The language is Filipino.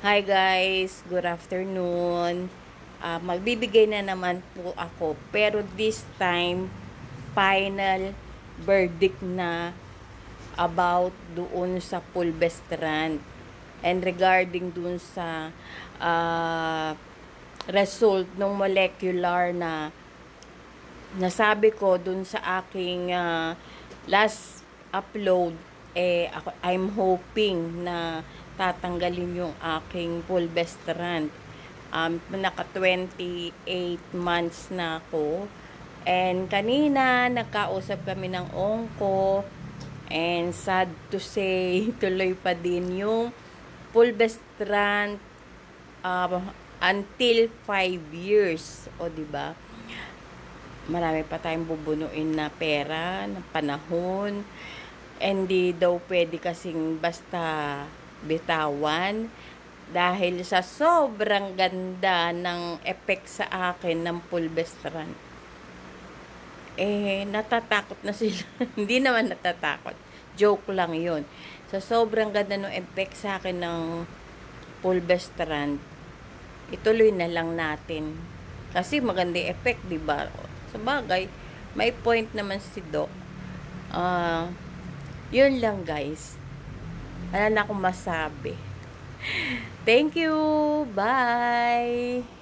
Hi guys, good afternoon. Magbibigay na naman po ako, pero this time final verdict na about doon sa Pulvestrand and regarding doon sa result ng molecular na nasabi ko doon sa aking last upload. I'm hoping na tatanggalin yung aking Pulvestrand. Naka 28 months na ako. And kanina, nagkausap kami ng onko. And sad to say, tuloy pa din yung Pulvestrand until 5 years. O, diba? Marami pa tayong bubunuin na pera, na panahon. Hindi daw pwede kasing basta bitawan dahil sa sobrang ganda ng effect sa akin ng Pulvestrand. Natatakot na sila. Hindi naman natatakot. Joke lang yun. Sa sobrang ganda ng effect sa akin ng Pulvestrand, ituloy na lang natin. Kasi maganda yung effect, diba? Sa bagay, may point naman si Doc. Yun lang guys. Wala na akong masabi. Thank you. Bye.